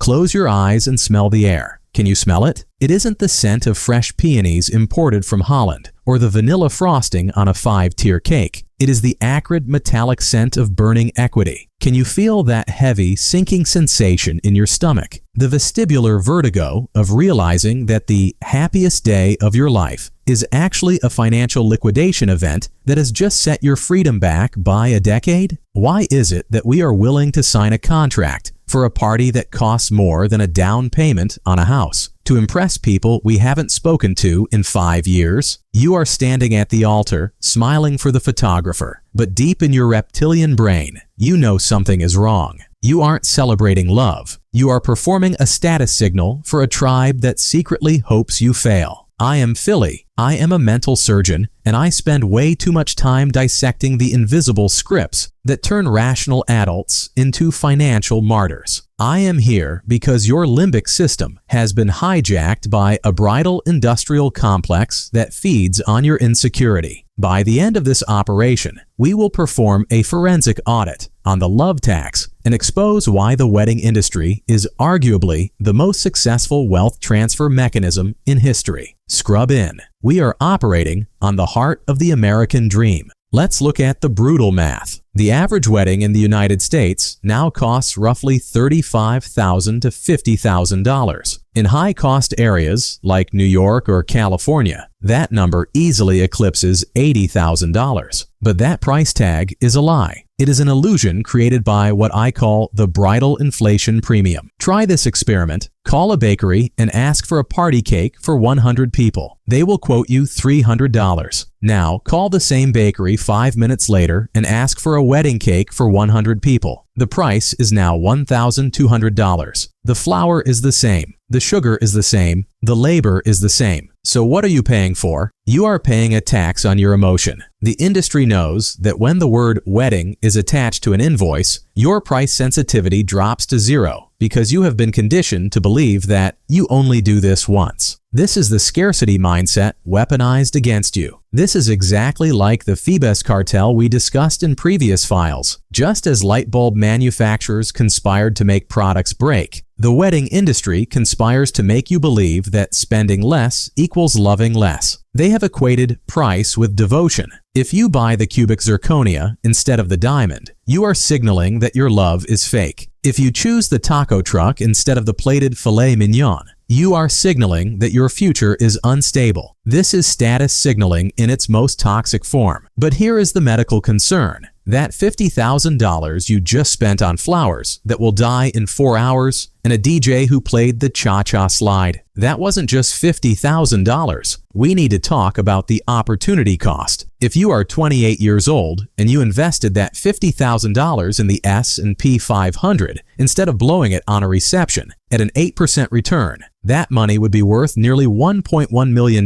Close your eyes and smell the air. Can you smell it? It isn't the scent of fresh peonies imported from Holland or the vanilla frosting on a 5-tier cake. It is the acrid metallic scent of burning equity. Can you feel that heavy, sinking sensation in your stomach? The vestibular vertigo of realizing that the happiest day of your life is actually a financial liquidation event that has just set your freedom back by a decade? Why is it that we are willing to sign a contract for a party that costs more than a down payment on a house to impress people we haven't spoken to in 5 years? You are standing at the altar, smiling for the photographer, but deep in your reptilian brain, you know something is wrong. You aren't celebrating love. You are performing a status signal for a tribe that secretly hopes you fail. I am Philly. I am a mental surgeon, and I spend way too much time dissecting the invisible scripts that turn rational adults into financial martyrs. I am here because your limbic system has been hijacked by a bridal industrial complex that feeds on your insecurity. By the end of this operation, we will perform a forensic audit on the love tax and expose why the wedding industry is arguably the most successful wealth transfer mechanism in history. Scrub in. We are operating on the heart of the American dream. Let's look at the brutal math. The average wedding in the United States now costs roughly $35,000 to $50,000. In high-cost areas like New York or California, that number easily eclipses $80,000. But that price tag is a lie. It is an illusion created by what I call the Bridal Inflation Premium. Try this experiment. Call a bakery and ask for a party cake for 100 people. They will quote you $300. Now, call the same bakery 5 minutes later and ask for a wedding cake for 100 people. The price is now $1,200. The flour is the same. The sugar is the same. The labor is the same. So what are you paying for? You are paying a tax on your emotion. The industry knows that when the word wedding is attached to an invoice, your price sensitivity drops to 0 because you have been conditioned to believe that you only do this once. This is the scarcity mindset weaponized against you. This is exactly like the Phoebus cartel we discussed in previous files. Just as light bulb manufacturers conspired to make products break, the wedding industry conspires to make you believe that spending less equals loving less. They have equated price with devotion. If you buy the cubic zirconia instead of the diamond, you are signaling that your love is fake. If you choose the taco truck instead of the plated filet mignon, you are signaling that your future is unstable. This is status signaling in its most toxic form. But here is the medical concern. That $50,000 you just spent on flowers that will die in 4 hours and a DJ who played the cha-cha slide, that wasn't just $50,000. We need to talk about the opportunity cost. If you are 28 years old and you invested that $50,000 in the S&P 500 instead of blowing it on a reception at an 8% return, that money would be worth nearly $1.1 million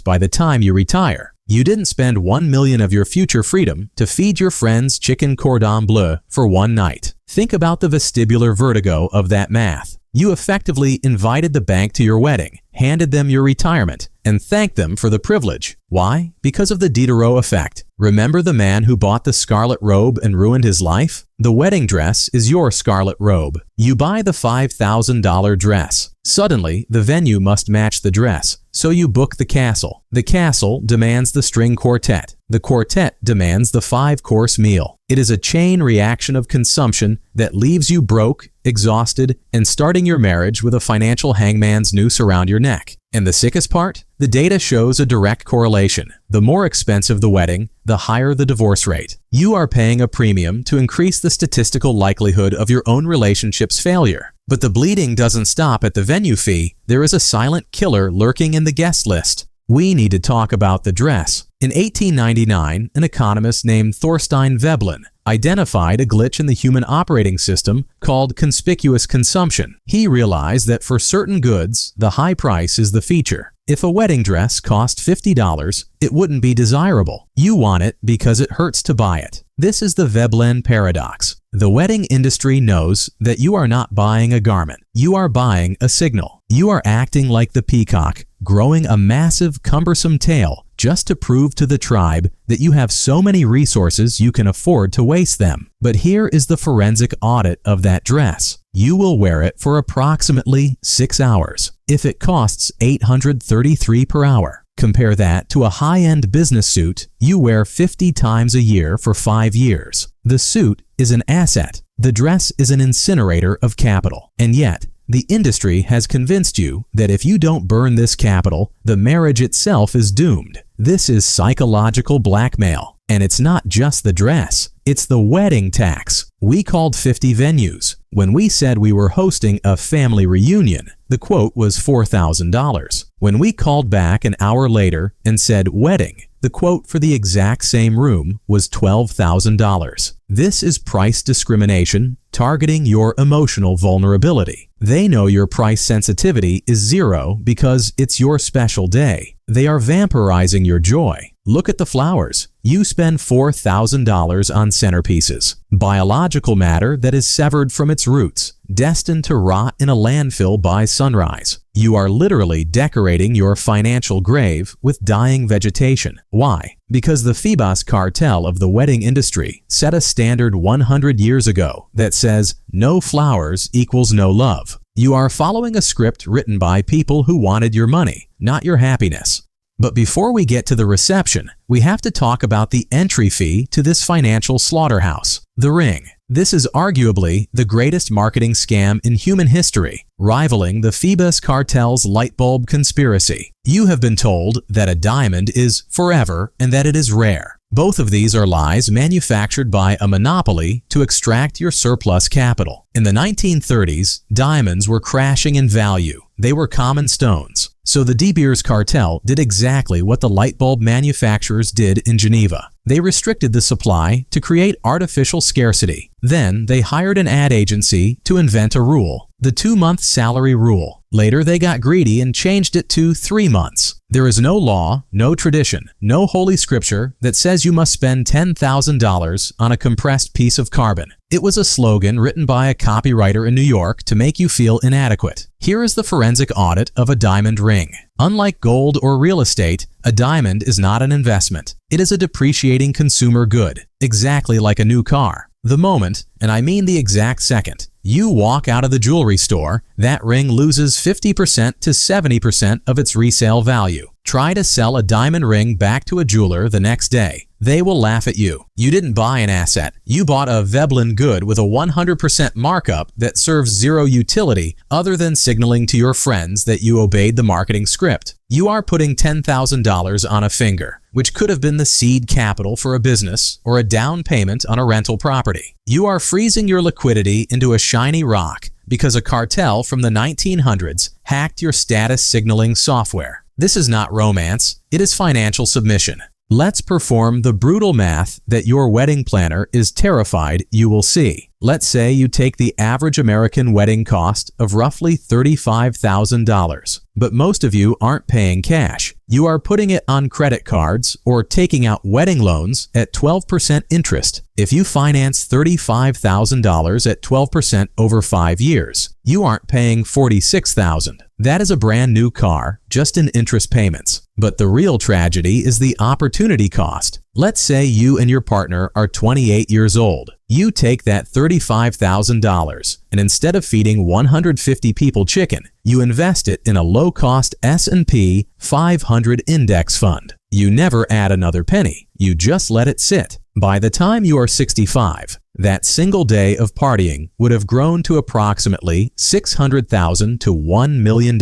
by the time you retire. You didn't spend $1 million of your future freedom to feed your friends chicken cordon bleu for one night. Think about the vestibular vertigo of that math. You effectively invited the bank to your wedding, handed them your retirement, and thanked them for the privilege. Why? Because of the Diderot effect. Remember the man who bought the scarlet robe and ruined his life? The wedding dress is your scarlet robe. You buy the $5,000 dress. Suddenly, the venue must match the dress, so you book the castle. The castle demands the string quartet. The quartet demands the 5-course meal. It is a chain reaction of consumption that leaves you broke, exhausted, and starting your marriage with a financial hangman's noose around your neck. And the sickest part? The data shows a direct correlation. The more expensive the wedding, the higher the divorce rate. You are paying a premium to increase the statistical likelihood of your own relationship's failure. But the bleeding doesn't stop at the venue fee. There is a silent killer lurking in the guest list. We need to talk about the dress. In 1899, an economist named Thorstein Veblen identified a glitch in the human operating system called conspicuous consumption. He realized that for certain goods, the high price is the feature. If a wedding dress cost $50, it wouldn't be desirable. You want it because it hurts to buy it. This is the Veblen Paradox. The wedding industry knows that you are not buying a garment. You are buying a signal. You are acting like the peacock, growing a massive, cumbersome tail just to prove to the tribe that you have so many resources you can afford to waste them. But here is the forensic audit of that dress. you will wear it for approximately 6 hours. If it costs $833 per hour, compare that to a high-end business suit you wear 50 times a year for 5 years. The suit is an asset. The dress is an incinerator of capital. And yet, the industry has convinced you that if you don't burn this capital, the marriage itself is doomed. This is psychological blackmail. And it's not just the dress, it's the wedding tax. We called 50 venues. When we said we were hosting a family reunion, the quote was $4,000. When we called back an hour later and said wedding, the quote for the exact same room was $12,000. This is price discrimination targeting your emotional vulnerability. They know your price sensitivity is 0 because it's your special day. They are vampirizing your joy. Look at the flowers. You spend $4,000 on centerpieces, biological matter that is severed from its roots, destined to rot in a landfill by sunrise. You are literally decorating your financial grave with dying vegetation. Why? Because the Phoebus cartel of the wedding industry set a standard 100 years ago that says no flowers equals no love. You are following a script written by people who wanted your money, not your happiness. But before we get to the reception, we have to talk about the entry fee to this financial slaughterhouse, the ring. This is arguably the greatest marketing scam in human history, rivaling the Phoebus cartel's light bulb conspiracy. You have been told that a diamond is forever and that it is rare. Both of these are lies manufactured by a monopoly to extract your surplus capital. In the 1930s, diamonds were crashing in value. They were common stones. So the De Beers cartel did exactly what the light bulb manufacturers did in Geneva. They restricted the supply to create artificial scarcity. Then they hired an ad agency to invent a rule, the 2-month salary rule. Later they got greedy and changed it to 3 months. There is no law, no tradition, no holy scripture that says you must spend $10,000 on a compressed piece of carbon. It was a slogan written by a copywriter in New York to make you feel inadequate. Here is the forensic audit of a diamond ring. Unlike gold or real estate, a diamond is not an investment. It is a depreciating consumer good, exactly like a new car. The moment, and I mean the exact second, you walk out of the jewelry store, that ring loses 50% to 70% of its resale value. Try to sell a diamond ring back to a jeweler the next day. They will laugh at you. You didn't buy an asset. You bought a Veblen good with a 100% markup that serves 0 utility other than signaling to your friends that you obeyed the marketing script. You are putting $10,000 on a finger, which could have been the seed capital for a business or a down payment on a rental property. You are freezing your liquidity into a shiny rock because a cartel from the 1900s hacked your status signaling software. This is not romance, it is financial submission. Let's perform the brutal math that your wedding planner is terrified you will see. Let's say you take the average American wedding cost of roughly $35,000, but most of you aren't paying cash. You are putting it on credit cards or taking out wedding loans at 12% interest. If you finance $35,000 at 12% over 5 years, you aren't paying $46,000. That is a brand new car, just in interest payments. But the real tragedy is the opportunity cost. Let's say you and your partner are 28 years old. You take that $35,000 and instead of feeding 150 people chicken, you invest it in a low-cost S&P 500 index fund. You never add another penny. You just let it sit. By the time you are 65, that single day of partying would have grown to approximately $600,000 to $1 million,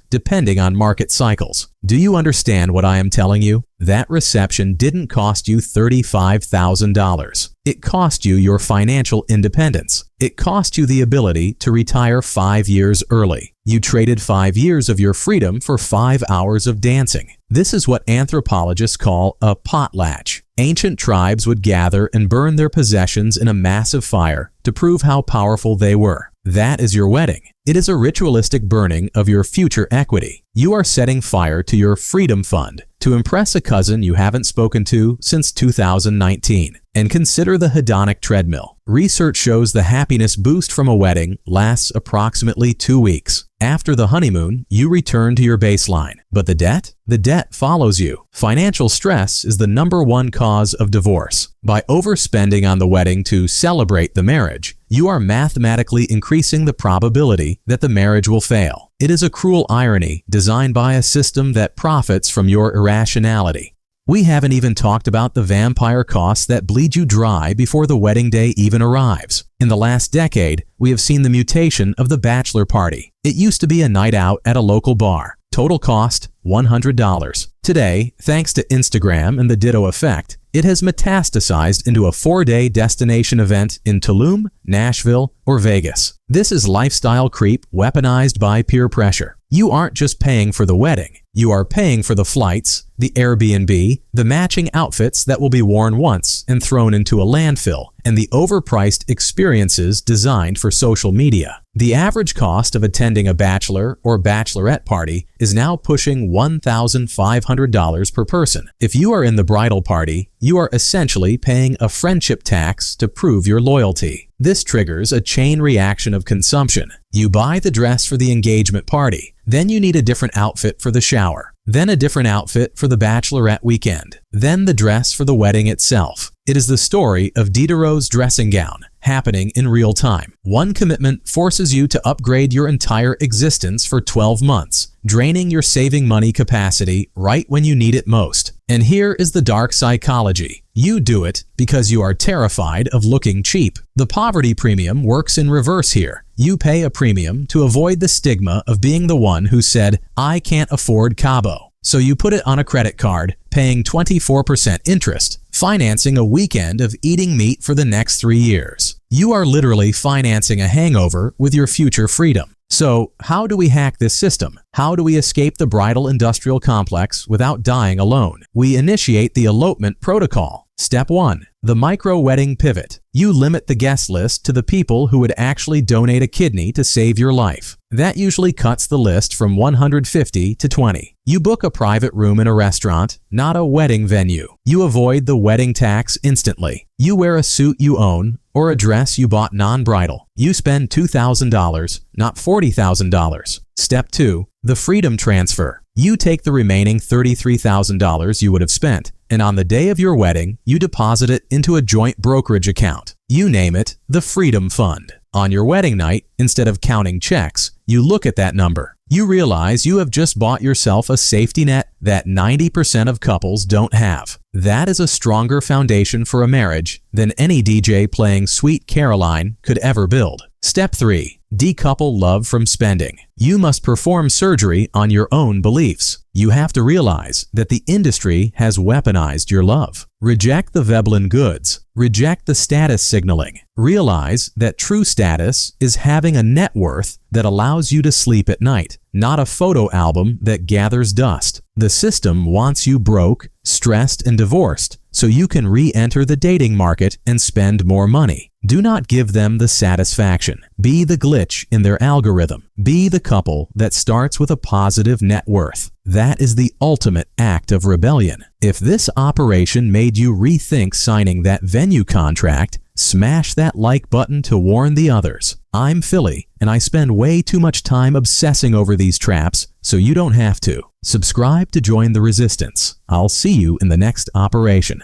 depending on market cycles. Do you understand what I am telling you? That reception didn't cost you $35,000. It cost you your financial independence. It cost you the ability to retire 5 years early. You traded 5 years of your freedom for 5 hours of dancing. This is what anthropologists call a potlatch. Ancient tribes would gather and burn their possessions in a massive fire to prove how powerful they were. That is your wedding. It is a ritualistic burning of your future equity. You are setting fire to your freedom fund, to to impress a cousin you haven't spoken to since 2019. And consider the hedonic treadmill. Research shows the happiness boost from a wedding lasts approximately 2 weeks. After the honeymoon, you return to your baseline. But the debt? The debt follows you. Financial stress is the #1 cause of divorce. By overspending on the wedding to celebrate the marriage, you are mathematically increasing the probability that the marriage will fail. It is a cruel irony designed by a system that profits from your irrationality. We haven't even talked about the vampire costs that bleed you dry before the wedding day even arrives. In the last decade, we have seen the mutation of the bachelor party. It used to be a night out at a local bar. Total cost, $100. Today, thanks to Instagram and the ditto effect, it has metastasized into a 4-day destination event in Tulum, Nashville, or Vegas. This is lifestyle creep weaponized by peer pressure. You aren't just paying for the wedding. You are paying for the flights, the Airbnb, the matching outfits that will be worn once and thrown into a landfill, and the overpriced experiences designed for social media. The average cost of attending a bachelor or bachelorette party is now pushing $1,500 per person. If you are in the bridal party, you are essentially paying a friendship tax to prove your loyalty. This triggers a chain reaction of consumption. You buy the dress for the engagement party, then you need a different outfit for the shower, then a different outfit for the bachelorette weekend, then the dress for the wedding itself. It is the story of Diderot's dressing gown happening in real time. One commitment forces you to upgrade your entire existence for 12 months, draining your saving money capacity right when you need it most. And here is the dark psychology. You do it because you are terrified of looking cheap. The poverty premium works in reverse here. You pay a premium to avoid the stigma of being the one who said, "I can't afford Cabo." So you put it on a credit card, paying 24% interest, financing a weekend of eating meat for the next 3 years. You are literally financing a hangover with your future freedom. So, how do we hack this system? How do we escape the bridal industrial complex without dying alone? We initiate the elopement protocol. Step 1. The micro-wedding pivot. You limit the guest list to the people who would actually donate a kidney to save your life. That usually cuts the list from 150 to 20. You book a private room in a restaurant, not a wedding venue. You avoid the wedding tax instantly. You wear a suit you own or a dress you bought non-bridal. You spend $2,000, not $40,000. Step 2. The freedom transfer. You take the remaining $33,000 you would have spent, and on the day of your wedding, you deposit it into a joint brokerage account. You name it the Freedom Fund. On your wedding night, instead of counting checks, you look at that number. You realize you have just bought yourself a safety net that 90% of couples don't have. That is a stronger foundation for a marriage than any DJ playing Sweet Caroline could ever build. Step 3. Decouple love from spending. You must perform surgery on your own beliefs. You have to realize that the industry has weaponized your love. Reject the Veblen goods. Reject the status signaling. Realize that true status is having a net worth that allows you to sleep at night, not a photo album that gathers dust. The system wants you broke, stressed, and divorced so you can re-enter the dating market and spend more money. Do not give them the satisfaction. Be the glitch in their algorithm. Be the couple that starts with a positive net worth. That is the ultimate act of rebellion. If this operation made you rethink signing that venue contract, smash that like button to warn the others. I'm Philly, and I spend way too much time obsessing over these traps, so you don't have to. Subscribe to join the resistance. I'll see you in the next operation.